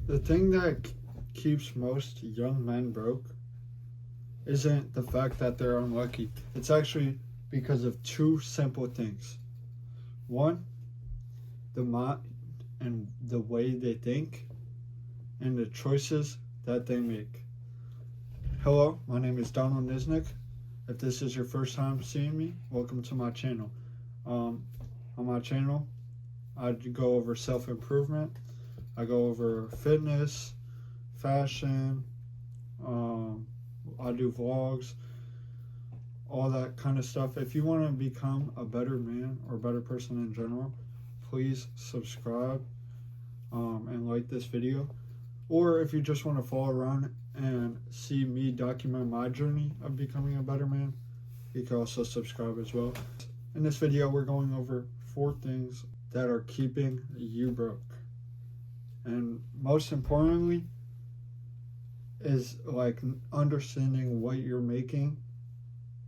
The thing that keeps most young men broke isn't the fact that they're unlucky. It's actually because of two simple things. One, the mind and the way they think, and the choices that they make. Hello, my name is Donald Nisnik. If this is your first time seeing me, welcome to my channel. On my channel, I go over self-improvement. I go over fitness, fashion. I do vlogs, all that kind of stuff. If you want to become a better man or better person in general, please subscribe and like this video. Or if you just want to follow around and see me document my journey of becoming a better man, you can also subscribe as well. In this video, we're going over 4 things that are keeping you broke. And most importantly is like understanding what you're making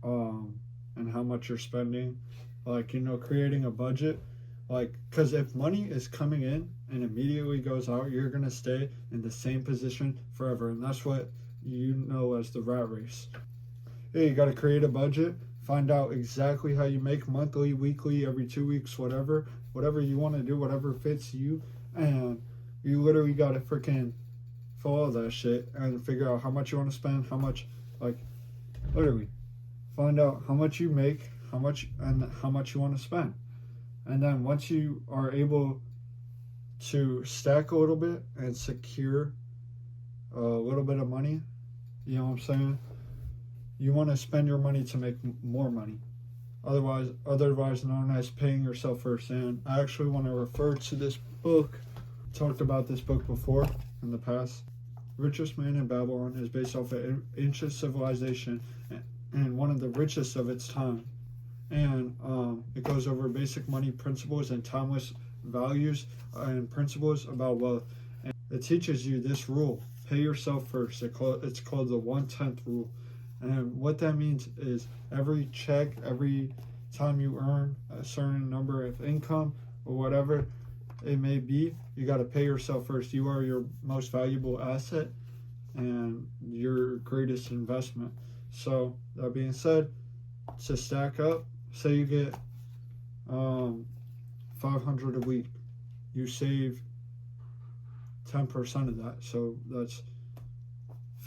and how much you're spending. Like, creating a budget. Like, because if money is coming in and immediately goes out, you're going to stay in the same position forever. And that's what you know as the rat race. Hey, you got to create a budget. Find out exactly how you make monthly, weekly, every 2 weeks, whatever you want to do, whatever fits you. And you literally got to freaking follow that shit and figure out how much you want to spend, how much, like, literally find out how much you make, how much you want to spend. And then once you are able to stack a little bit and secure a little bit of money, you know what I'm saying? You want to spend your money to make more money. Otherwise known as paying yourself first. And I actually want to refer to this book. Talked about this book before in the past. Richest Man in Babylon is based off of ancient civilization and one of the richest of its time. And it goes over basic money principles and timeless values and principles about wealth. And it teaches you this rule: pay yourself first. It's called the 1/10 rule. And what that means is every check, every time you earn a certain number of income or whatever it may be, you got to pay yourself first. You are your most valuable asset and your greatest investment. So that being said, to stack up, say you get $500 a week, you save 10% of that, so that's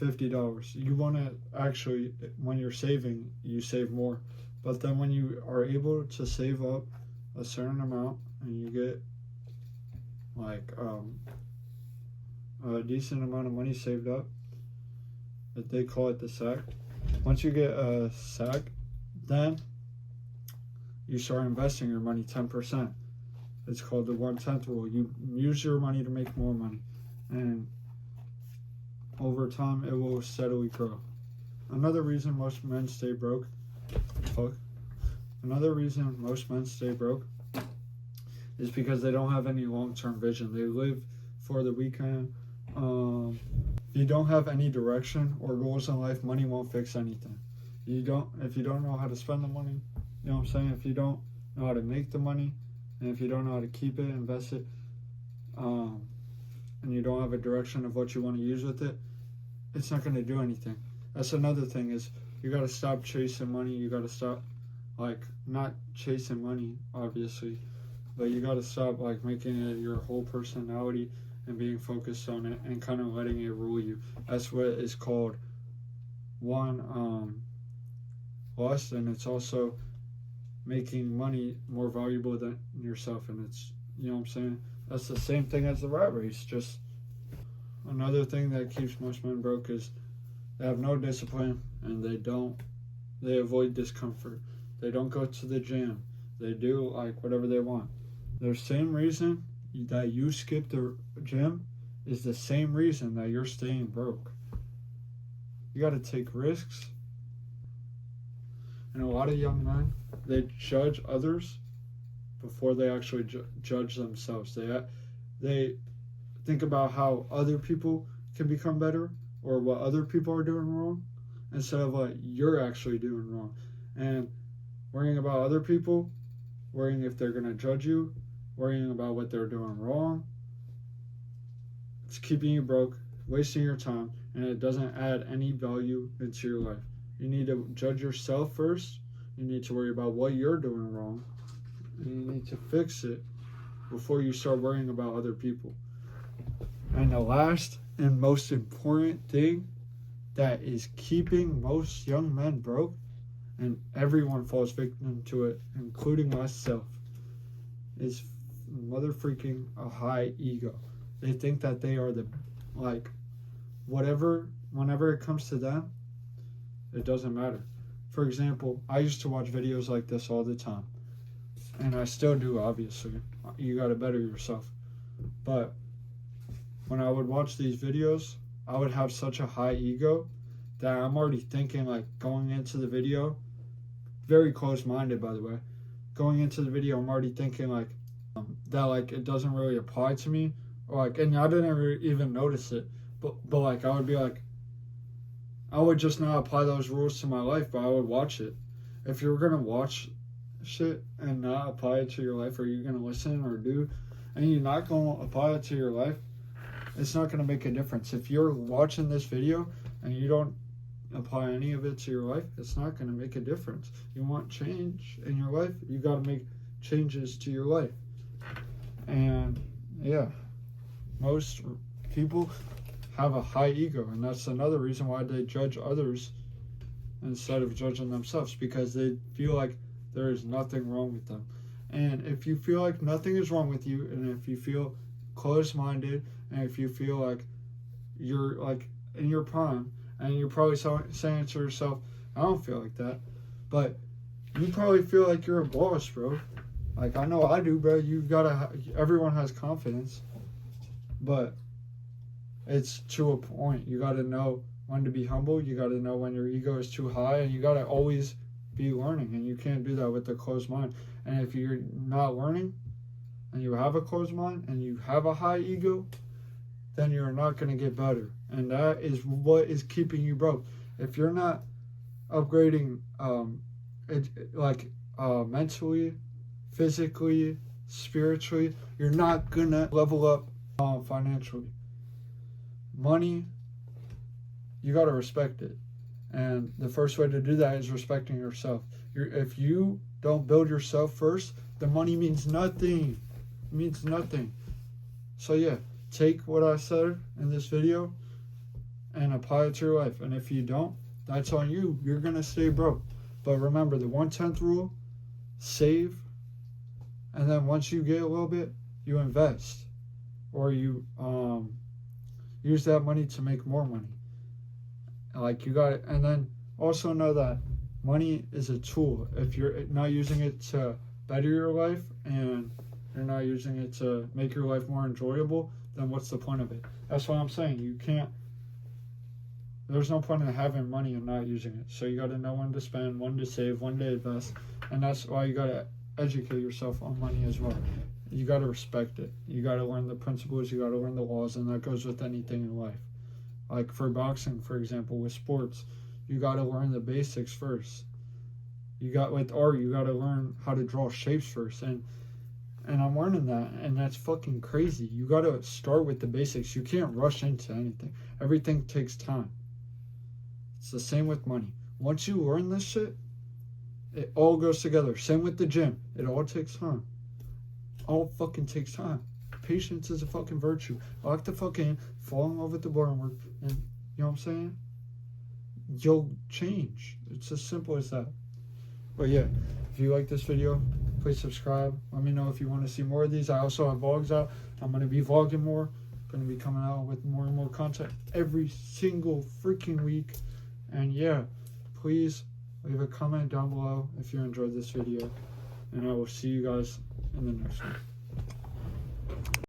$50. You want to actually, when you're saving, you save more. But then when you are able to save up a certain amount and you get like a decent amount of money saved up, that they call it the sack. Once you get a sack, then you start investing your money 10%. It's called the 1/10 rule. You use your money to make more money, and over time it will steadily grow. Another reason most men stay broke is because they don't have any long-term vision. They live for the weekend. If you don't have any direction or goals in life, money won't fix anything. If you don't know how to spend the money, you know what I'm saying? If you don't know how to make the money, and if you don't know how to keep it, invest it, and you don't have a direction of what you want to use with it, it's not going to do anything. That's another thing, is you got to stop chasing money. You got to stop, like, not chasing money, obviously, but you got to stop, like, making it your whole personality and being focused on it and kind of letting it rule you. That's what is called lust, and it's also making money more valuable than yourself. And it's, you know what I'm saying? That's the same thing as the rat race. Just another thing that keeps most men broke is they have no discipline, and they avoid discomfort. They don't go to the gym. They do like whatever they want. The same reason that you skip the gym is the same reason that you're staying broke. You got to take risks. And a lot of young men, they judge others before they actually judge themselves. They think about how other people can become better or what other people are doing wrong instead of what you're actually doing wrong. And worrying about other people, worrying if they're going to judge you, worrying about what they're doing wrong, It's keeping you broke, wasting your time, and it doesn't add any value into your life. You need to judge yourself first. You need to worry about what you're doing wrong, and you need to fix it before you start worrying about other people. And the last and most important thing that is keeping most young men broke, and everyone falls victim to it, including myself, is motherfreaking a high ego. They think that they are the, like, whatever, whenever it comes to them, it doesn't matter. For example, I used to watch videos like this all the time, and I still do, obviously. You gotta better yourself. But when I would watch these videos, I would have such a high ego that I'm already thinking, like, going into the video, very close-minded, by the way. Going into the video, I'm already thinking, like, that, like, it doesn't really apply to me, or, like, and I didn't even notice it, but like, I would be like, I would just not apply those rules to my life, but I would watch it. If you're gonna watch shit and not apply it to your life, or you're gonna listen or do, and you're not gonna apply it to your life, it's not gonna make a difference. If you're watching this video and you don't apply any of it to your life, it's not gonna make a difference. You want change in your life, you gotta make changes to your life. And yeah, most people have a high ego, and that's another reason why they judge others instead of judging themselves, because they feel like there is nothing wrong with them. And if you feel like nothing is wrong with you, and if you feel closed-minded, and if you feel like you're, like, in your prime, and you're probably saying to yourself, I don't feel like that, but you probably feel like you're a boss, bro. Like, I know I do, bro. Everyone has confidence, but it's to a point. You gotta know when to be humble. You gotta know when your ego is too high, and you gotta always be learning, and you can't do that with a closed mind. And if you're not learning, and you have a closed mind, and you have a high ego, then you're not gonna get better. And that is what is keeping you broke. If you're not upgrading, mentally, physically, spiritually, you're not gonna level up financially. Money, you gotta respect it, and the first way to do that is respecting yourself. If you don't build yourself first, the money means nothing. It means nothing. So yeah, take what I said in this video and apply it to your life. And if you don't, that's on you. You're gonna stay broke. But remember the 1/10 rule: save, and then once you get a little bit, you invest, or you use that money to make more money. Like, you got it. And then also know that money is a tool. If you're not using it to better your life, and you're not using it to make your life more enjoyable, then what's the point of it? That's what I'm saying. There's no point in having money and not using it. So you got to know when to spend, when to save, when to invest. And that's why you got to educate yourself on money as well. You got to respect it. You got to learn the principles. You got to learn the laws, and that goes with anything in life. Like for boxing, for example, with sports, you got to learn the basics first. You got, with art, you got to learn how to draw shapes first. And I'm learning that, and that's fucking crazy. You got to start with the basics. You can't rush into anything. Everything takes time. It's the same with money. Once you learn this shit, it all goes together. Same with the gym. It all takes time. All fucking takes time. Patience is a fucking virtue. I like to fucking fall in love with the boring work, and you know what I'm saying? You'll change. It's as simple as that. But yeah, if you like this video, please subscribe. Let me know if you want to see more of these. I also have vlogs out. I'm going to be vlogging more. Going to be coming out with more and more content every single freaking week. And yeah, please leave a comment down below if you enjoyed this video. And I will see you guys in the next one.